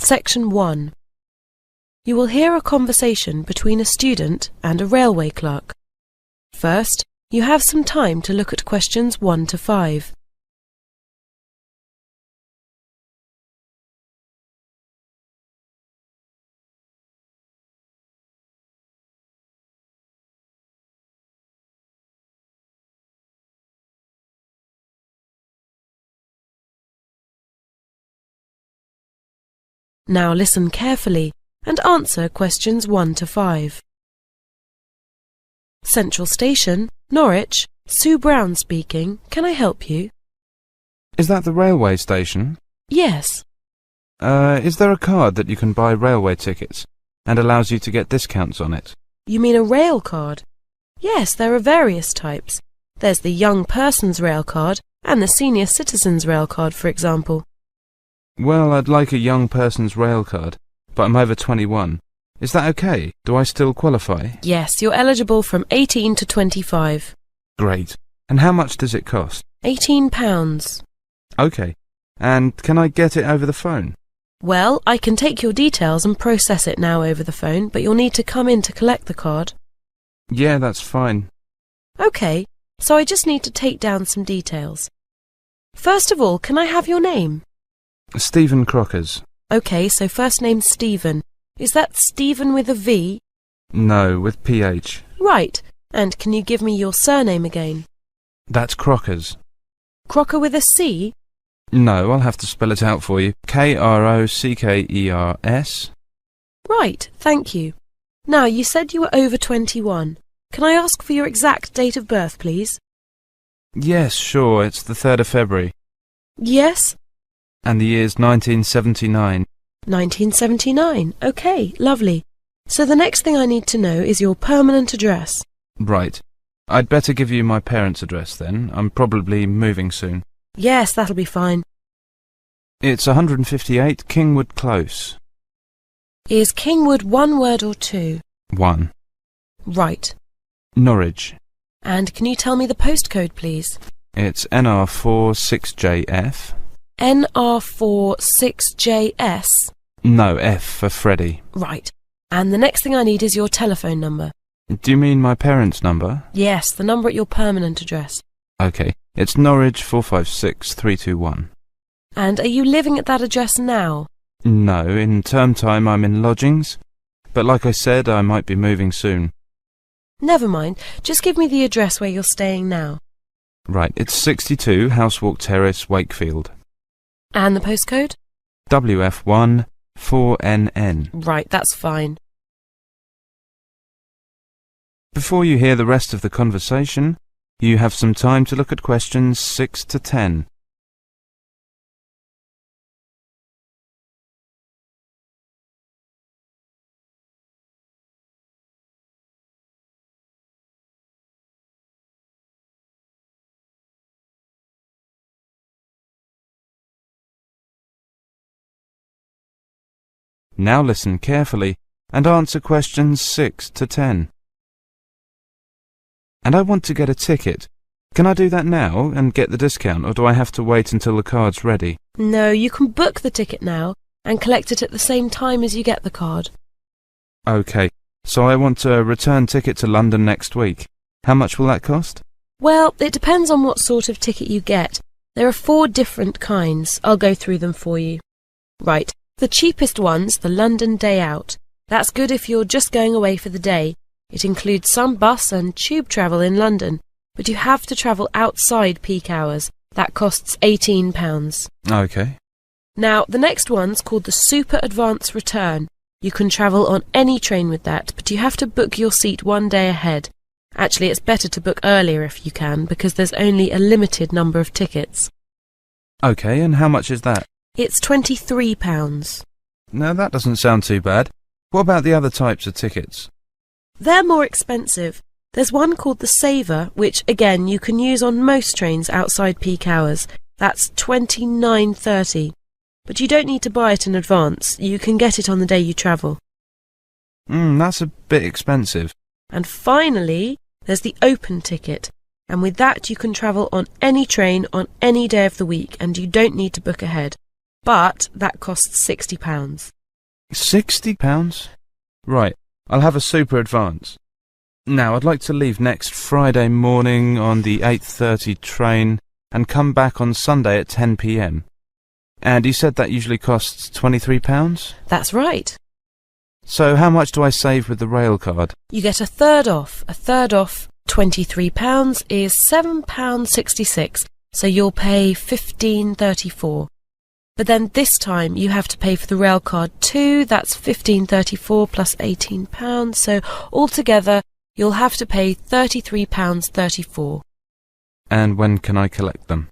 Section 1. You will hear a conversation between a student and a railway clerk. First, you have some time to look at questions 1 to 5. Now listen carefully and answer questions 1 to 5. Central Station, Norwich, Sue Brown speaking. Can I help you? Is that the railway station? Yes. Is there a card that you can buy railway tickets and allows you to get discounts on it? You mean a rail card? Yes, there are various types. There's the young person's rail card and the senior citizen's rail card, for example. Well, I'd like a young person's rail card, but I'm over 21. Is that okay? Do I still qualify? Yes, you're eligible from 18 to 25. Great. And how much does it cost? £18. Okay. And can I get it over the phone? Well, I can take your details and process it now over the phone, but you'll need to come in to collect the card. Yeah, that's fine. Okay, so I just need to take down some details. First of all, can I have your name? Stephen Crockers. Okay, so first name Stephen. Is that Stephen with a V? No, with PH. Right. And can you give me your surname again? That's Crockers. Crocker with a C? No, I'll have to spell it out for you. Krockers. Right, thank you. Now, you said you were over 21. Can I ask for your exact date of birth, please? Yes, sure, it's the 3rd of February. Yes? And the year's 1979. 1979. OK, lovely. So the next thing I need to know is your permanent address. Right. I'd better give you my parents' address then. I'm probably moving soon. Yes, that'll be fine. It's 158 Kingwood Close. Is Kingwood one word or two? One. Right. Norwich. And can you tell me the postcode, please? It's NR4 6JF. NR4 6JS? No, F for Freddy. Right. And the next thing I need is your telephone number. Do you mean my parents' number? Yes, the number at your permanent address. OK. It's Norwich 456 321. And are you living at that address now? No, in term time I'm in lodgings. But like I said, I might be moving soon. Never mind. Just give me the address where you're staying now. Right, it's 62 Housewalk Terrace, Wakefield. And the postcode? WF1 4NN. Right, that's fine. Before you hear the rest of the conversation, you have some time to look at questions 6 to 10. Now listen carefully and answer questions 6 to 10. And I want to get a ticket. Can I do that now and get the discount, or do I have to wait until the card's ready? No, you can book the ticket now and collect it at the same time as you get the card. OK, so I want a return ticket to London next week. How much will that cost? Well, it depends on what sort of ticket you get. There are 4 different kinds. I'll go through them for you. Right. The cheapest one's the London Day Out. That's good if you're just going away for the day. It includes some bus and tube travel in London, but you have to travel outside peak hours. That costs £18. OK. Now, the next one's called the Super Advance Return. You can travel on any train with that, but you have to book your seat 1 day ahead. Actually, it's better to book earlier if you can, because there's only a limited number of tickets. OK, and how much is that? It's £23. No, that doesn't sound too bad. What about the other types of tickets? They're more expensive. There's one called the Saver, which, again, you can use on most trains outside peak hours. That's £29.30. But you don't need to buy it in advance. You can get it on the day you travel. That's a bit expensive. And finally, there's the Open ticket. And with that, you can travel on any train on any day of the week, and you don't need to book ahead. But that costs £60. £60? Right, I'll have a super advance. Now, I'd like to leave next Friday morning on the 8:30 train and come back on Sunday at 10 p.m. And you said that usually costs £23? That's right. So how much do I save with the rail card? You get a third off. A third off £23 is £7.66, so you'll pay £15.34. But then this time you have to pay for the rail card too. That's £15.34 plus £18, so altogether you'll have to pay £33.34. And when can I collect them?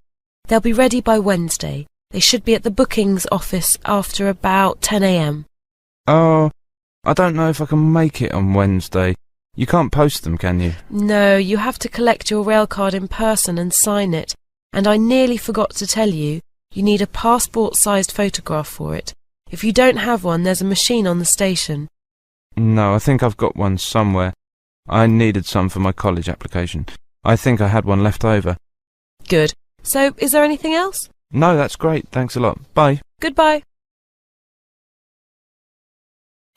They'll be ready by Wednesday. They should be at the bookings office after about 10 a.m. Oh, I don't know if I can make it on Wednesday. You can't post them, can you? No, you have to collect your rail card in person and sign it. And I nearly forgot to tell you, you need a passport-sized photograph for it. If you don't have one, there's a machine on the station. No, I think I've got one somewhere. I needed some for my college application. I think I had one left over. Good. So, is there anything else? No, that's great. Thanks a lot. Bye. Goodbye.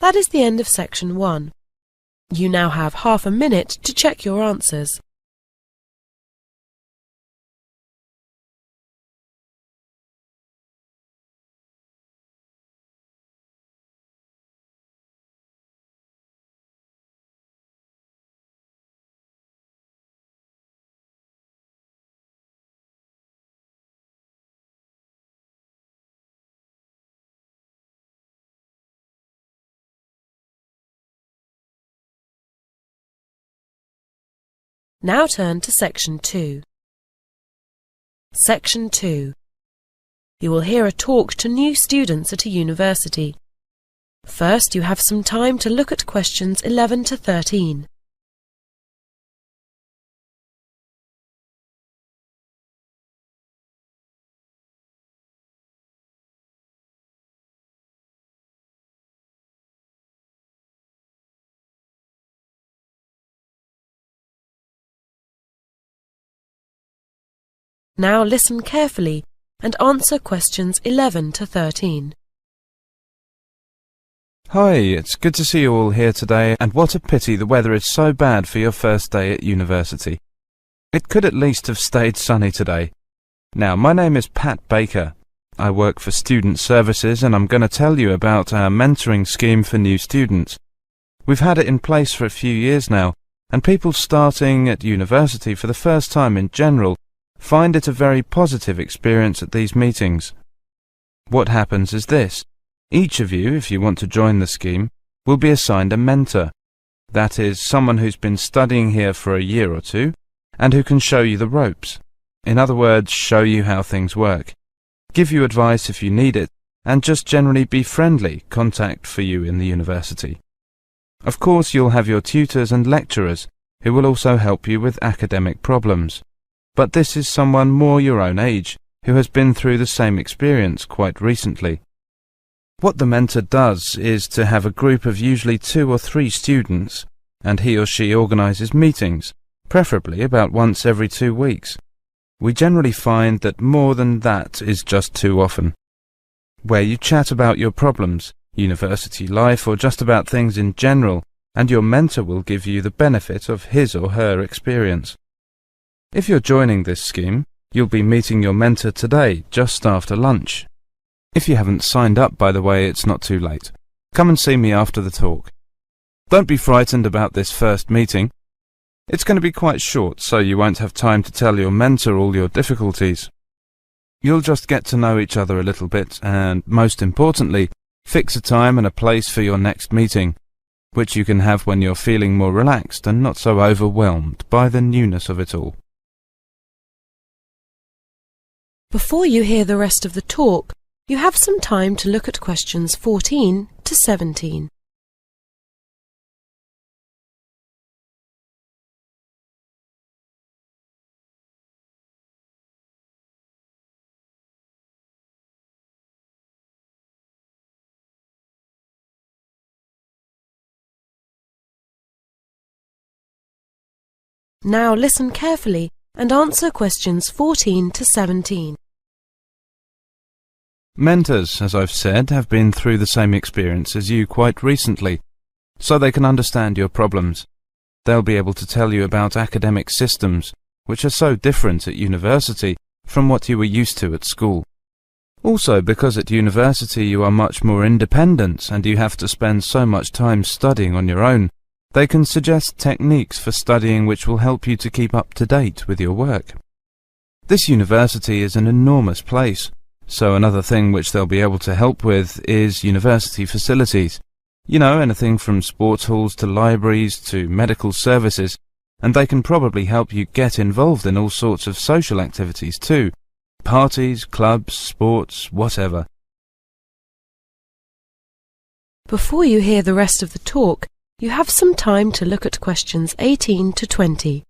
That is the end of section 1. You now have half a minute to check your answers. Now turn to section 2. Section 2. You will hear a talk to new students at a university. First, you have some time to look at questions 11 to 13. Now listen carefully and answer questions 11 to 13. Hi, it's good to see you all here today, and what a pity the weather is so bad for your first day at university. It could at least have stayed sunny today. Now, my name is Pat Baker. I work for Student Services, and I'm going to tell you about our mentoring scheme for new students. We've had it in place for a few years now, and people starting at university for the first time in general find it a very positive experience at these meetings. What happens is this. Each of you, if you want to join the scheme, will be assigned a mentor. That is, someone who's been studying here for a year or two, and who can show you the ropes. In other words, show you how things work. Give you advice if you need it, and just generally be friendly contact for you in the university. Of course, you'll have your tutors and lecturers, who will also help you with academic problems. But this is someone more your own age, who has been through the same experience quite recently. What the mentor does is to have a group of usually 2 or 3 students, and he or she organises meetings, preferably about once every 2 weeks. We generally find that more than that is just too often. Where you chat about your problems, university life, or just about things in general, and your mentor will give you the benefit of his or her experience. If you're joining this scheme, you'll be meeting your mentor today, just after lunch. If you haven't signed up, by the way, it's not too late. Come and see me after the talk. Don't be frightened about this first meeting. It's going to be quite short, so you won't have time to tell your mentor all your difficulties. You'll just get to know each other a little bit, and, most importantly, fix a time and a place for your next meeting, which you can have when you're feeling more relaxed and not so overwhelmed by the newness of it all. Before you hear the rest of the talk, you have some time to look at questions 14 to 17. Now listen carefully and answer questions 14 to 17. Mentors, as I've said, have been through the same experience as you quite recently, so they can understand your problems. They'll be able to tell you about academic systems, which are so different at university from what you were used to at school. Also, because at university you are much more independent and you have to spend so much time studying on your own, they can suggest techniques for studying which will help you to keep up to date with your work. This university is an enormous place, so another thing which they'll be able to help with is university facilities. You know, anything from sports halls to libraries to medical services, and they can probably help you get involved in all sorts of social activities too. Parties, clubs, sports, whatever. Before you hear the rest of the talk, you have some time to look at questions 18 to 20.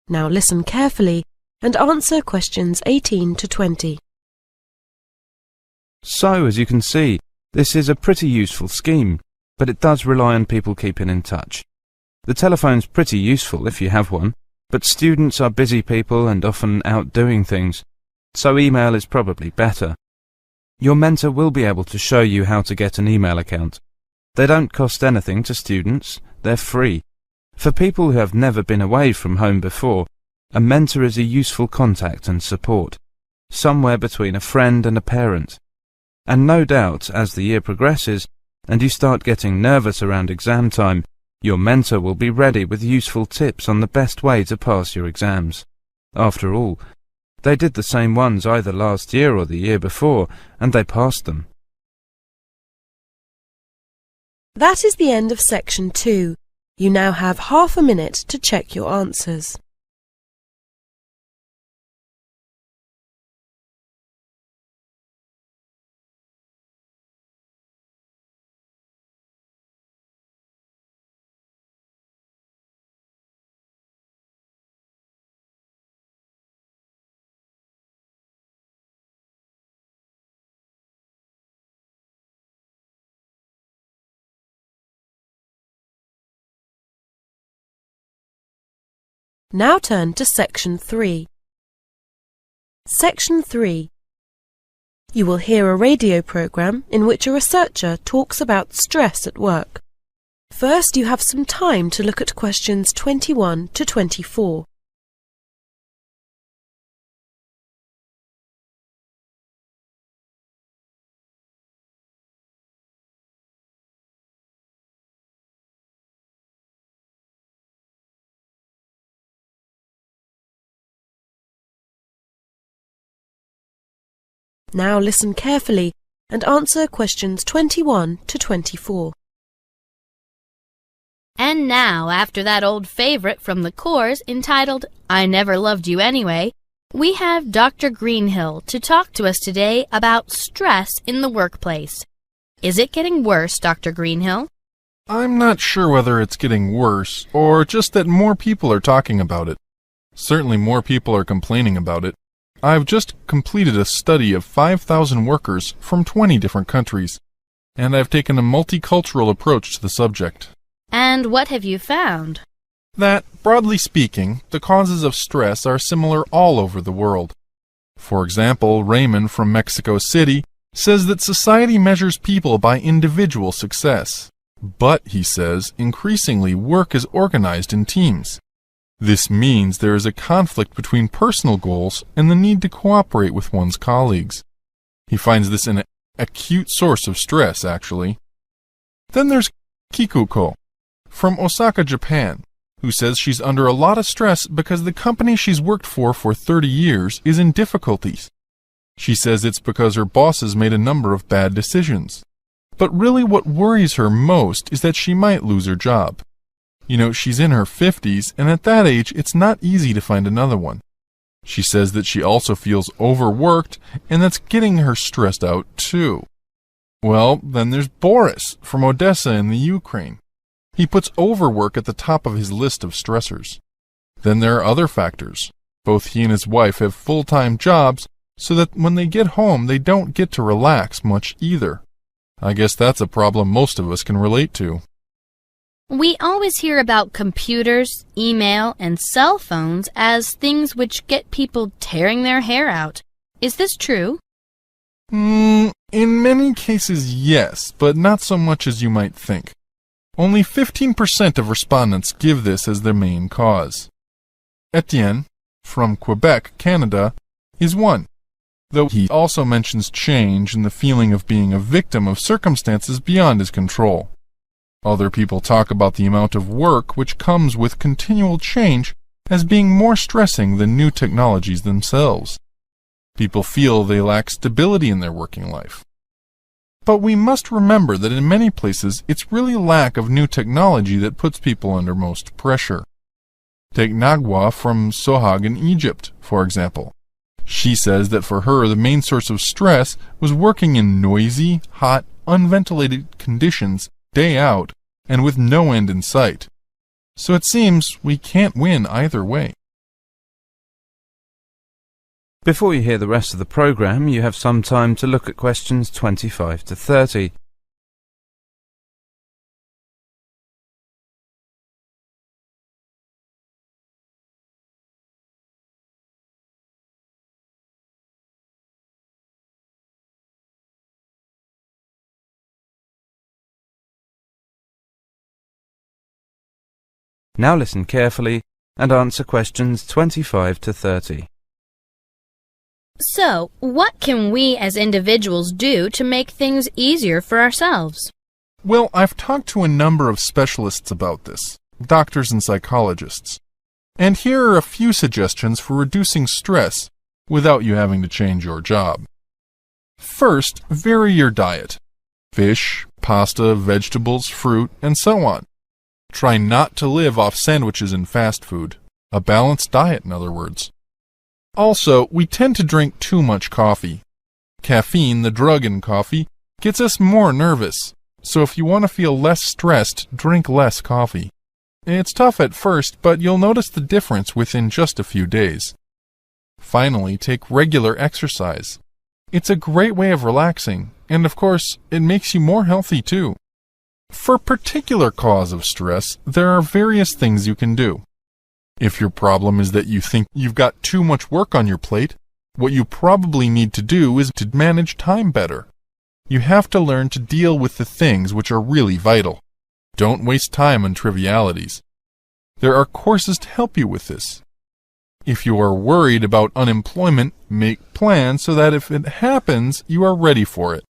Now listen carefully and answer questions 18 to 20. So, as you can see, this is a pretty useful scheme, but it does rely on people keeping in touch. The telephone's pretty useful if you have one, but students are busy people and often out doing things, so email is probably better. Your mentor will be able to show you how to get an email account. They don't cost anything to students, they're free. For people who have never been away from home before, a mentor is a useful contact and support, somewhere between a friend and a parent. And no doubt, as the year progresses, and you start getting nervous around exam time, your mentor will be ready with useful tips on the best way to pass your exams. After all, they did the same ones either last year or the year before, and they passed them. That is the end of section 2. You now have half a minute to check your answers. Now turn to section 3. Section 3. You will hear a radio program in which a researcher talks about stress at work. First, you have some time to look at questions 21 to 24. Now listen carefully and answer questions 21 to 24. And now, after that old favorite from the course entitled, I Never Loved You Anyway, we have Dr. Greenhill to talk to us today about stress in the workplace. Is it getting worse, Dr. Greenhill? I'm not sure whether it's getting worse, or just that more people are talking about it. Certainly more people are complaining about it. I've just completed a study of 5,000 workers from 20 different countries, and I've taken a multicultural approach to the subject. And what have you found? That, broadly speaking, the causes of stress are similar all over the world. For example, Raymond from Mexico City says that society measures people by individual success. But, he says, increasingly work is organized in teams. This means there is a conflict between personal goals and the need to cooperate with one's colleagues. He finds this an acute source of stress, actually. Then there's Kikuko from Osaka, Japan, who says she's under a lot of stress because the company she's worked for 30 years is in difficulties. She says it's because her bosses made a number of bad decisions. But really what worries her most is that she might lose her job. You know, she's in her 50s, and at that age, it's not easy to find another one. She says that she also feels overworked, and that's getting her stressed out, too. Well, then there's Boris from Odessa in the Ukraine. He puts overwork at the top of his list of stressors. Then there are other factors. Both he and his wife have full-time jobs, so that when they get home they don't get to relax much either. I guess that's a problem most of us can relate to. We always hear about computers, email, and cell phones as things which get people tearing their hair out. Is this true? In many cases, yes, but not so much as you might think. Only 15% of respondents give this as their main cause. Etienne, from Quebec, Canada, is one, though he also mentions change and the feeling of being a victim of circumstances beyond his control. Other people talk about the amount of work which comes with continual change as being more stressing than new technologies themselves. People feel they lack stability in their working life. But we must remember that in many places it's really lack of new technology that puts people under most pressure. Take Nagwa from Sohag in Egypt, for example. She says that for her the main source of stress was working in noisy, hot, unventilated conditions day out and with no end in sight. So it seems we can't win either way. Before you hear the rest of the program, you have some time to look at questions 25 to 30. Now listen carefully and answer questions 25 to 30. So, what can we as individuals do to make things easier for ourselves? Well, I've talked to a number of specialists about this, doctors and psychologists. And here are a few suggestions for reducing stress without you having to change your job. First, vary your diet. Fish, pasta, vegetables, fruit, and so on. Try not to live off sandwiches and fast food. A balanced diet, in other words. Also, we tend to drink too much coffee. Caffeine, the drug in coffee, gets us more nervous. So if you want to feel less stressed, drink less coffee. It's tough at first, but you'll notice the difference within just a few days. Finally, take regular exercise. It's a great way of relaxing, and of course, it makes you more healthy too. For a particular cause of stress, there are various things you can do. If your problem is that you think you've got too much work on your plate, what you probably need to do is to manage time better. You have to learn to deal with the things which are really vital. Don't waste time on trivialities. There are courses to help you with this. If you are worried about unemployment, make plans so that if it happens, you are ready for it.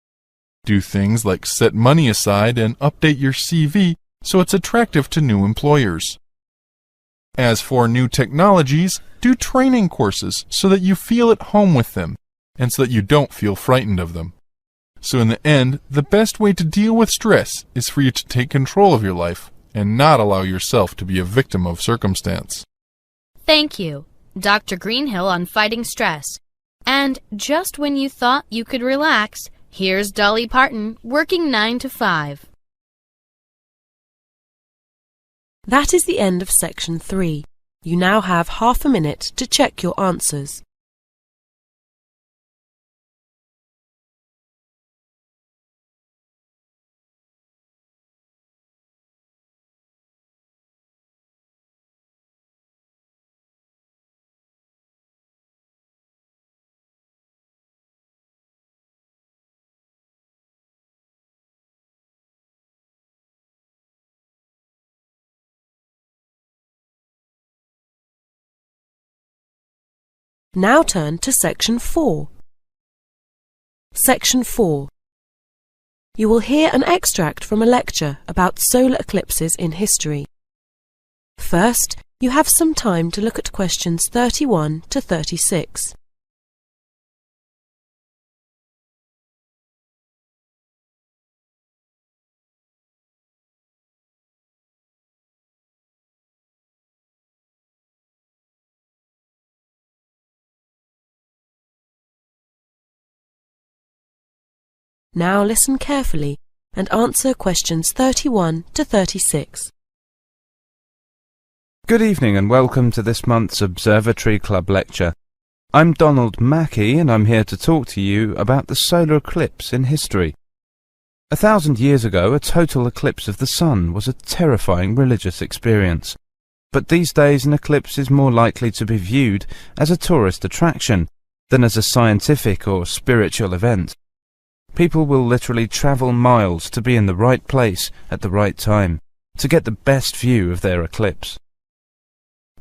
Do things like set money aside and update your CV so it's attractive to new employers. As for new technologies, do training courses so that you feel at home with them and so that you don't feel frightened of them. So in the end, the best way to deal with stress is for you to take control of your life and not allow yourself to be a victim of circumstance. Thank you, Dr. Greenhill, on fighting stress. And just when you thought you could relax, here's Dolly Parton working 9 to 5. That is the end of section 3. You now have half a minute to check your answers. Now turn to section 4. Section 4. You will hear an extract from a lecture about solar eclipses in history. First, you have some time to look at questions 31 to 36. Now listen carefully and answer questions 31 to 36. Good evening and welcome to this month's Observatory Club lecture. I'm Donald Mackey and I'm here to talk to you about the solar eclipse in history. 1,000 years ago, a total eclipse of the sun was a terrifying religious experience. But these days an eclipse is more likely to be viewed as a tourist attraction than as a scientific or spiritual event. People will literally travel miles to be in the right place at the right time to get the best view of their eclipse.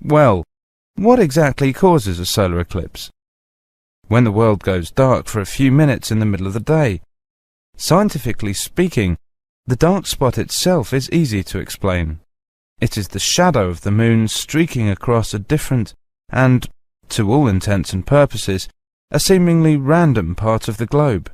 Well, what exactly causes a solar eclipse? When the world goes dark for a few minutes in the middle of the day. Scientifically speaking, the dark spot itself is easy to explain. It is the shadow of the moon streaking across a different and, to all intents and purposes, a seemingly random part of the globe.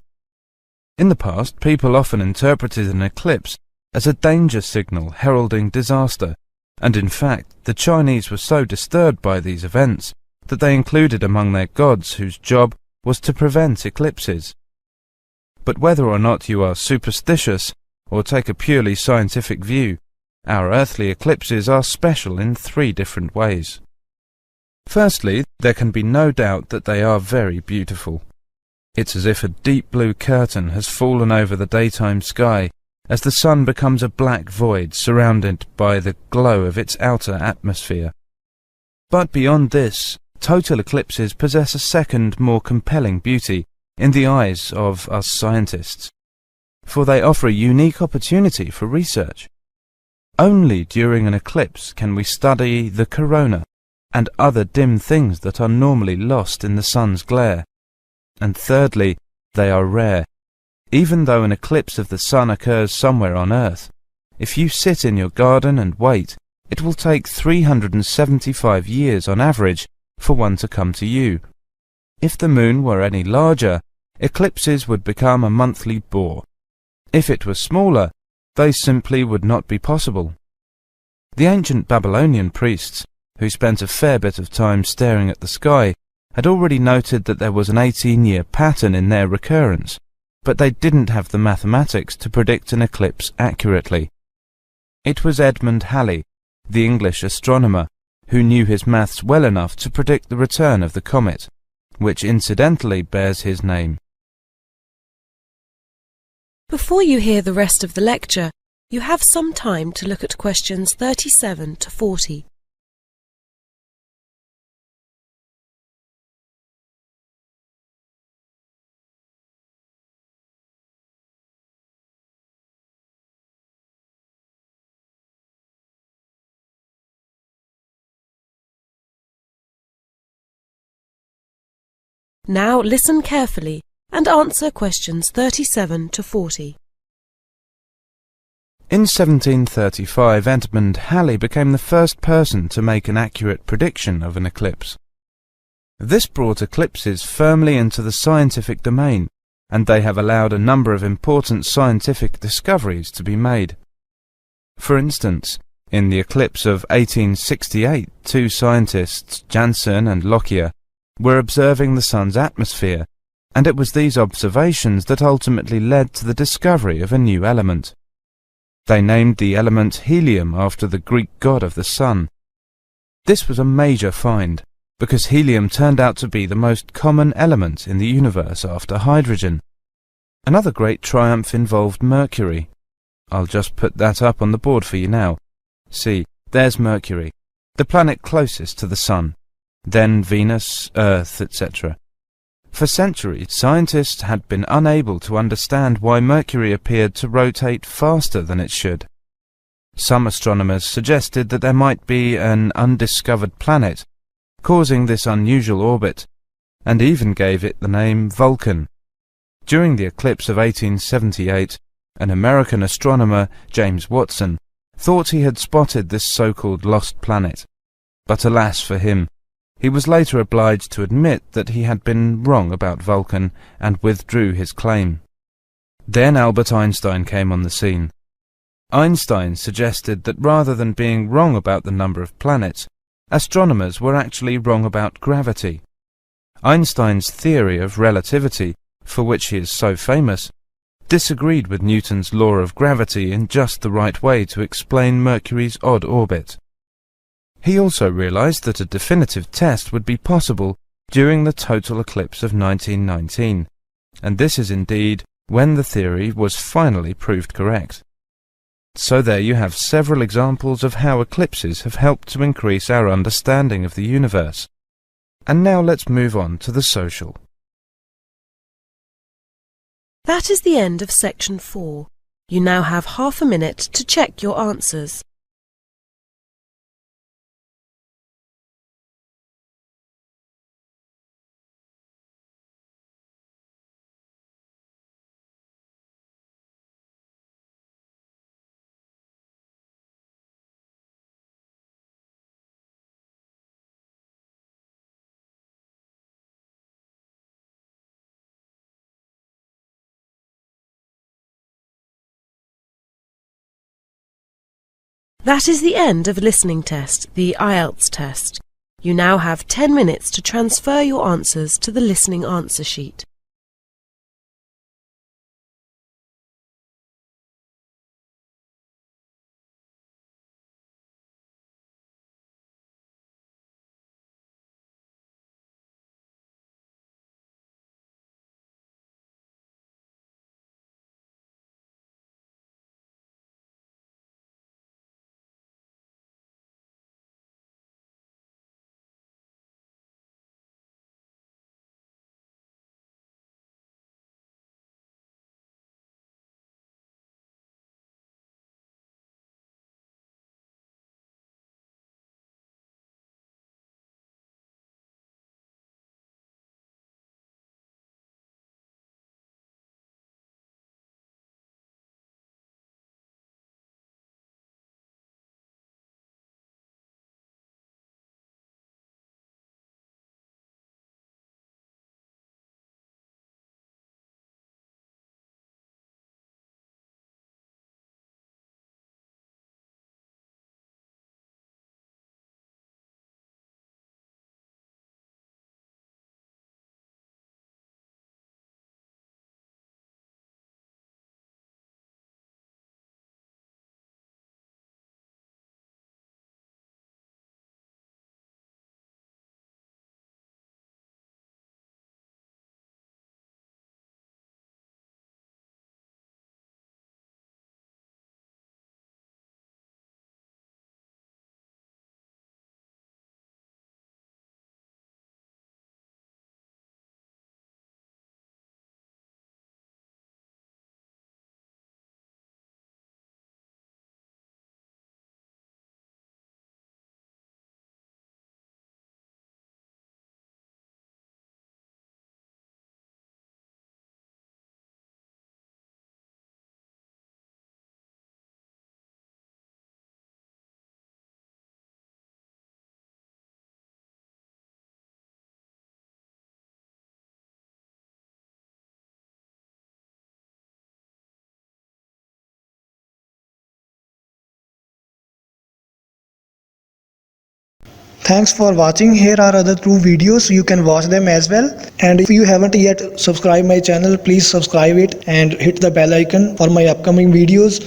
In the past, people often interpreted an eclipse as a danger signal heralding disaster, and in fact, the Chinese were so disturbed by these events that they included among their gods whose job was to prevent eclipses. But whether or not you are superstitious or take a purely scientific view, our earthly eclipses are special in 3 different ways. Firstly, there can be no doubt that they are very beautiful. It's as if a deep blue curtain has fallen over the daytime sky as the sun becomes a black void surrounded by the glow of its outer atmosphere. But beyond this, total eclipses possess a second, more compelling beauty in the eyes of us scientists, for they offer a unique opportunity for research. Only during an eclipse can we study the corona and other dim things that are normally lost in the sun's glare. And thirdly, they are rare. Even though an eclipse of the sun occurs somewhere on Earth, if you sit in your garden and wait, it will take 375 years on average for one to come to you. If the moon were any larger, eclipses would become a monthly bore. If it was smaller, they simply would not be possible. The ancient Babylonian priests, who spent a fair bit of time staring at the sky, had already noted that there was an 18-year pattern in their recurrence, but they didn't have the mathematics to predict an eclipse accurately. It was Edmund Halley, the English astronomer, who knew his maths well enough to predict the return of the comet, which incidentally bears his name. Before you hear the rest of the lecture, you have some time to look at questions 37 to 40. Now listen carefully and answer questions 37 to 40. In 1735, Edmund Halley became the first person to make an accurate prediction of an eclipse. This brought eclipses firmly into the scientific domain, and they have allowed a number of important scientific discoveries to be made. For instance, in the eclipse of 1868, 2 scientists, Janssen and Lockyer, were observing the sun's atmosphere, and it was these observations that ultimately led to the discovery of a new element. They named the element helium after the Greek god of the sun. This was a major find, because helium turned out to be the most common element in the universe after hydrogen. Another great triumph involved Mercury. I'll just put that up on the board for you now. See, there's Mercury, the planet closest to the sun. Then Venus, Earth, etc. For centuries, scientists had been unable to understand why Mercury appeared to rotate faster than it should. Some astronomers suggested that there might be an undiscovered planet causing this unusual orbit, and even gave it the name Vulcan. During the eclipse of 1878, an American astronomer, James Watson, thought he had spotted this so-called lost planet. But alas for him, he was later obliged to admit that he had been wrong about Vulcan and withdrew his claim. Then Albert Einstein came on the scene. Einstein suggested that rather than being wrong about the number of planets, astronomers were actually wrong about gravity. Einstein's theory of relativity, for which he is so famous, disagreed with Newton's law of gravity in just the right way to explain Mercury's odd orbit. He also realized that a definitive test would be possible during the total eclipse of 1919, and this is indeed when the theory was finally proved correct. So there you have several examples of how eclipses have helped to increase our understanding of the universe. And now let's move on to the social. That is the end of section 4. You now have half a minute to check your answers. That is the end of listening test, the IELTS test. You now have 10 minutes to transfer your answers to the listening answer sheet. Thanks for watching. Here are other 2 videos. You can watch them as well. And if you haven't yet subscribed my channel, please subscribe it and hit the bell icon for my upcoming videos,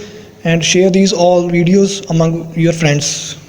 and share these all videos among your friends.